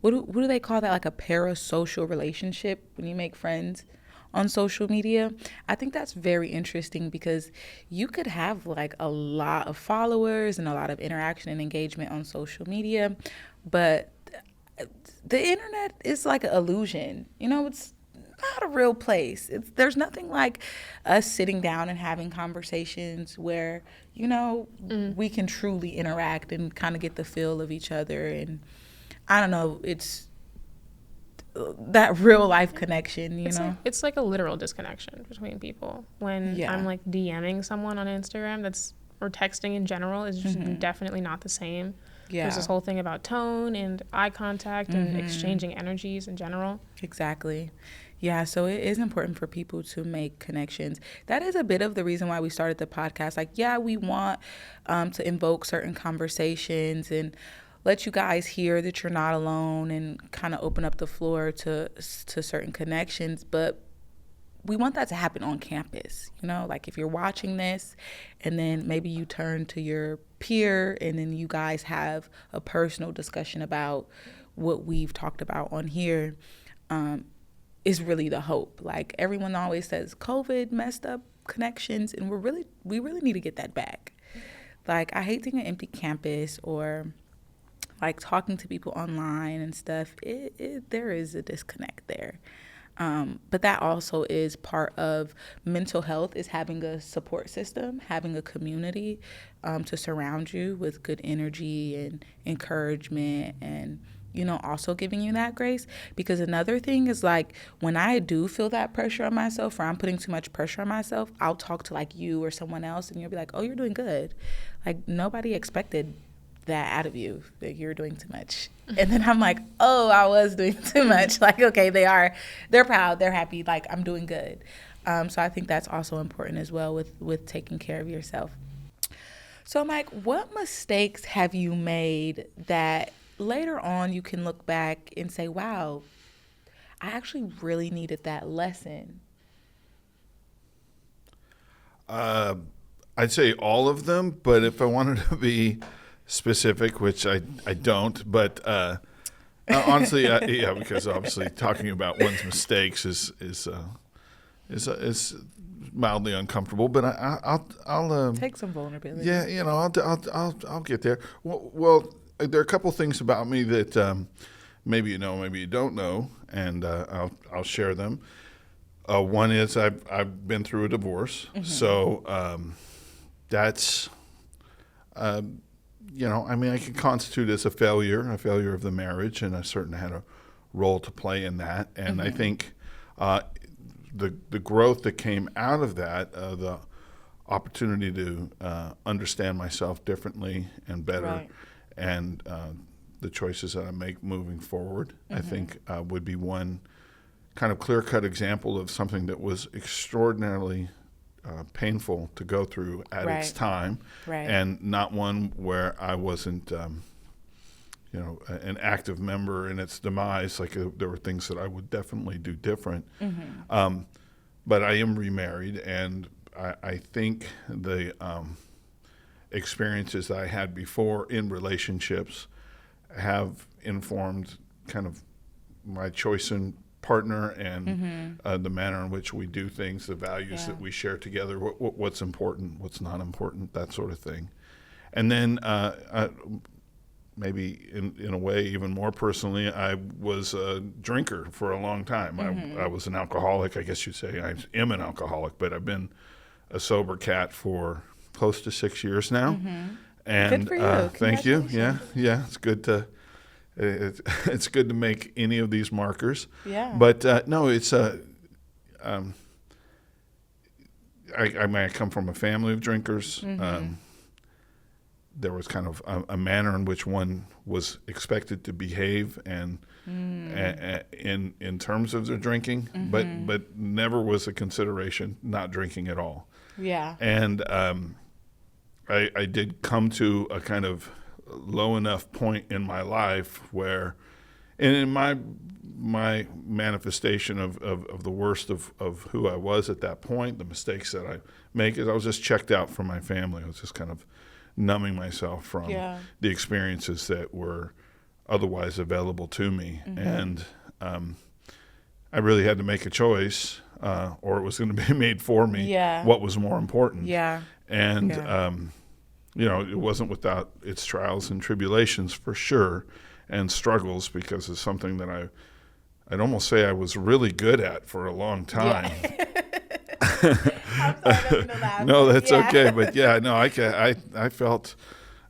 What do they call that? Like a parasocial relationship when you make friends on social media? I think that's very interesting, because you could have like a lot of followers and a lot of interaction and engagement on social media, but the internet is like an illusion. It's not a real place. There's nothing like us sitting down and having conversations where, we can truly interact and kind of get the feel of each other. And I don't know, it's that real life connection, It's like a literal disconnection between people. When I'm like DMing someone on Instagram or texting in general is just definitely not the same. There's this whole thing about tone and eye contact and exchanging energies in general. Exactly. Yeah, so it is important for people to make connections. That is a bit of the reason why we started the podcast. Like, we want to invoke certain conversations and let you guys hear that you're not alone and kind of open up the floor to certain connections. But we want that to happen on campus. Like if you're watching this and then maybe you turn to your peer and then you guys have a personal discussion about what we've talked about on here, is really the hope. Like everyone always says COVID messed up connections, and we really need to get that back. Like I hate seeing an empty campus or like talking to people online and stuff. There is a disconnect there. But that also is part of mental health, is having a support system, having a community to surround you with good energy and encouragement, and also giving you that grace. Because another thing is, like, when I do feel that pressure on myself, or I'm putting too much pressure on myself, I'll talk to like you or someone else and you'll be like, oh, you're doing good. Like nobody expected that out of you, that you're doing too much. And then I'm like, oh, I was doing too much. Like, okay, they're proud, they're happy, like I'm doing good. So I think that's also important as well with taking care of yourself. So Mike, what mistakes have you made that later on you can look back and say, wow, I actually really needed that lesson? I'd say all of them, but if I wanted to be specific, which I don't, but honestly, yeah, because obviously talking about one's mistakes is mildly uncomfortable. But I'll take some vulnerability. Yeah, I'll get there. Well, there are a couple things about me that maybe you know, maybe you don't know, and I'll share them. One is I've been through a divorce, so that's I can constitute as a failure of the marriage, and I certainly had a role to play in that. And I think the growth that came out of that, the opportunity to understand myself differently and better, right, and the choices that I make moving forward, I think would be one kind of clear-cut example of something that was extraordinarily painful to go through at its time, and not one where I wasn't, an active member in its demise. Like there were things that I would definitely do different. But I am remarried, and I think the experiences that I had before in relationships have informed kind of my choice in partner and the manner in which we do things, the values that we share together, what's important, what's not important, that sort of thing. And then maybe in a way even more personally, I was a drinker for a long time. I was an alcoholic, I guess you'd say. I am an alcoholic, but I've been a sober cat for close to 6 years now. And good for you. Thank you. Yeah, it's good to it's good to make any of these markers. Yeah. But no, it's I come from a family of drinkers. There was kind of a manner in which one was expected to behave and in terms of their drinking, but never was a consideration not drinking at all. Yeah. And I did come to a kind of low enough point in my life where, and in my manifestation of the worst of who I was at that point, the mistakes that I make, is I was just checked out from my family. I was just kind of numbing myself from the experiences that were otherwise available to me. And I really had to make a choice, or it was going to be made for me, what was more important. And it wasn't without its trials and tribulations for sure, and struggles, because it's something that I'd almost say I was really good at for a long time. I'm sorry, no, that's okay. But I felt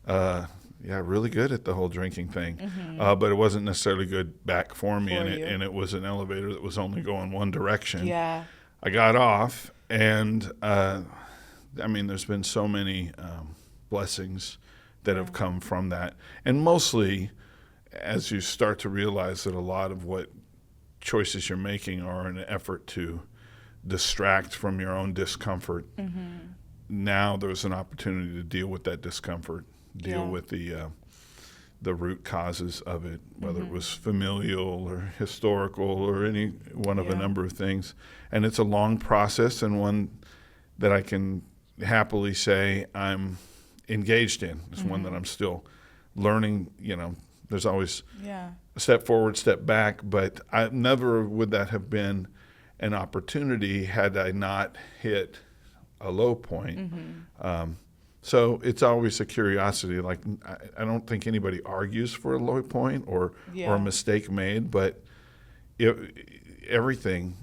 really good at the whole drinking thing. But it wasn't necessarily good back for me, and it was an elevator that was only going one direction. Yeah. I got off, and there's been so many blessings that have come from that. And mostly, as you start to realize that a lot of what choices you're making are an effort to distract from your own discomfort, now there's an opportunity to deal with that discomfort, deal with the root causes of it, whether it was familial or historical or any one of a number of things. And it's a long process, and one that I can happily say I'm engaged in. It's one that I'm still learning. There's always a step forward, step back, but I never would that have been an opportunity had I not hit a low point. So it's always a curiosity. Like I don't think anybody argues for a low point or a mistake made, but everything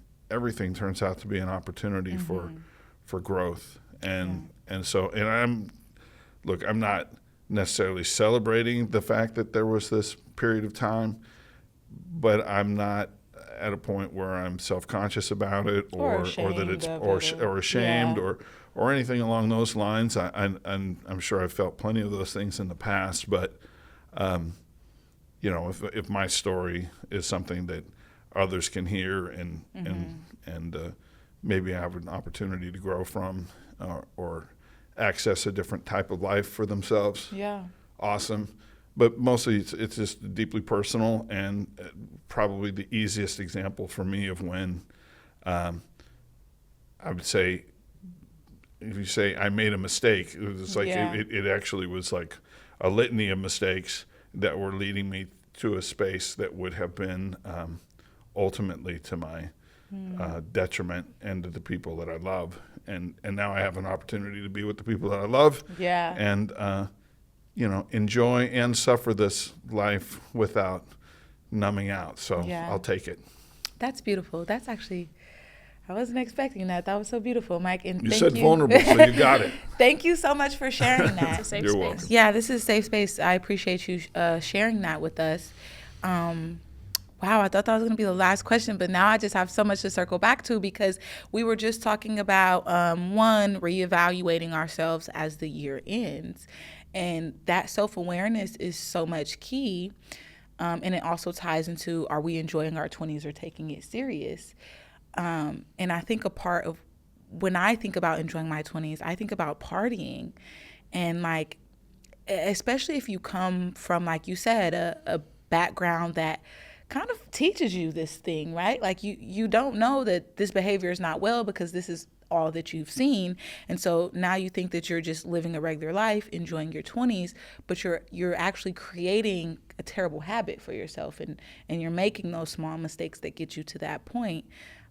turns out to be an opportunity for growth. And I'm not necessarily celebrating the fact that there was this period of time, but I'm not at a point where I'm self-conscious about it, or that it's ashamed, yeah. or anything along those lines. I'm sure I've felt plenty of those things in the past, but if my story is something that others can hear and maybe have an opportunity to grow from, or access a different type of life for themselves. Yeah. Awesome. But mostly it's just deeply personal, and probably the easiest example for me of when I would say, if you say I made a mistake, it was like it actually was like a litany of mistakes that were leading me to a space that would have been ultimately to my detriment and to the people that I love. And now I have an opportunity to be with the people that I love. Yeah. And enjoy and suffer this life without numbing out. So I'll take it. That's beautiful. That's actually, I wasn't expecting that. That was so beautiful, Mike. And you said vulnerable, so you got it. Thank you so much for sharing that. It's a safe You're space. welcome. Yeah, this is a safe space. I appreciate you sharing that with us. Wow, I thought that was going to be the last question, but now I just have so much to circle back to, because we were just talking about, one, reevaluating ourselves as the year ends. And that self-awareness is so much key. And it also ties into, are we enjoying our 20s or taking it serious? And I think a part of, when I think about enjoying my 20s, I think about partying. And like, especially if you come from, like you said, a background that kind of teaches you this thing, right? Like you don't know that this behavior is not well because this is all that you've seen. And so now you think that you're just living a regular life, enjoying your 20s, but you're actually creating a terrible habit for yourself, and you're making those small mistakes that get you to that point.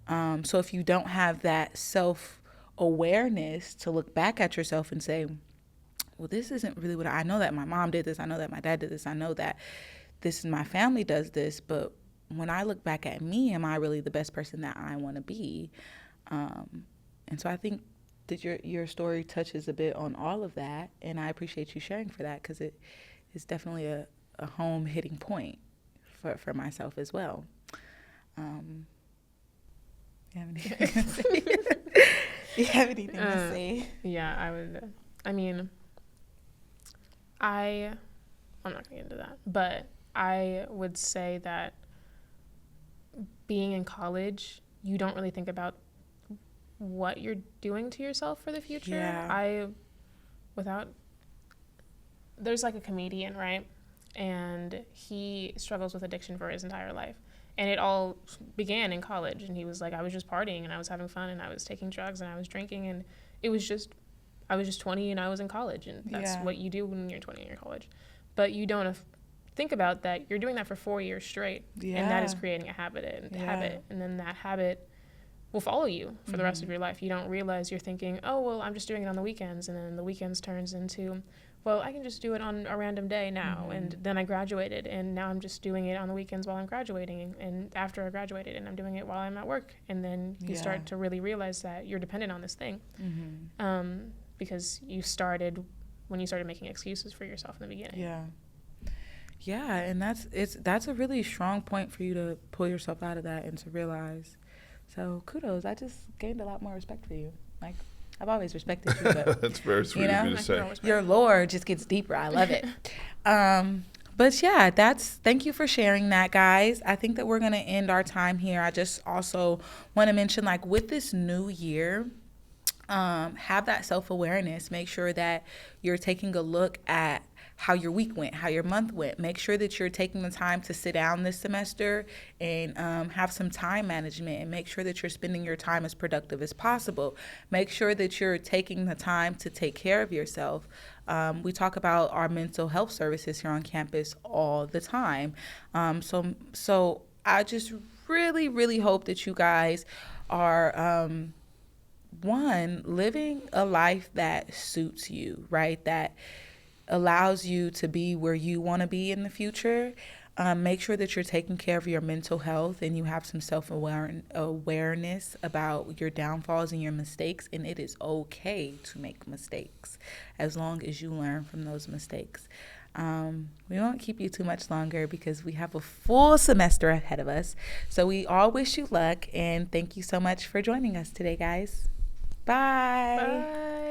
So if you don't have that self-awareness to look back at yourself and say, well, this isn't really what I know that my mom did this. I know that my dad did this. I know that this is my family does this. But when I look back at me, am I really the best person that I want to be? And so I think that your story touches a bit on all of that. And I appreciate you sharing for that, because it is definitely a home hitting point for myself as well. You have anything to say? You have anything to say? Yeah, I would. I mean, I'm not going to get into that, but I would say that being in college, you don't really think about what you're doing to yourself for the future. Yeah. There's like a comedian, right? And he struggles with addiction for his entire life. And it all began in college. And he was like, I was just partying and I was having fun and I was taking drugs and I was drinking. And I was just 20 and I was in college. And that's what you do when you're 20 and you're in college. But you don't think about that. You're doing that for 4 years straight. Yeah. And that is creating a habit. And then that habit will follow you for the rest of your life. You don't realize you're thinking, oh, well, I'm just doing it on the weekends. And then the weekends turns into, well, I can just do it on a random day now. And then I graduated, and now I'm just doing it on the weekends while I'm graduating and after I graduated, and I'm doing it while I'm at work. And then you start to really realize that you're dependent on this thing, because when you started making excuses for yourself in the beginning. Yeah, and that's a really strong point for you to pull yourself out of that and to realize. So kudos. I just gained a lot more respect for you. Like, I've always respected you, but that's very sweet of you to say. Your lore just gets deeper. I love it. But yeah, thank you for sharing that, guys. I think that we're gonna end our time here. I just also want to mention, like, with this new year, have that self-awareness. Make sure that you're taking a look at how your week went, how your month went. Make sure that you're taking the time to sit down this semester and have some time management, and make sure that you're spending your time as productive as possible. Make sure that you're taking the time to take care of yourself. We talk about our mental health services here on campus all the time. So I just really, really hope that you guys are, one, living a life that suits you, right? That allows you to be where you want to be in the future. Make sure that you're taking care of your mental health and you have some self-awareness about your downfalls and your mistakes. And it is okay to make mistakes as long as you learn from those mistakes. We won't keep you too much longer because we have a full semester ahead of us. So we all wish you luck, and thank you so much for joining us today, guys. Bye. Bye.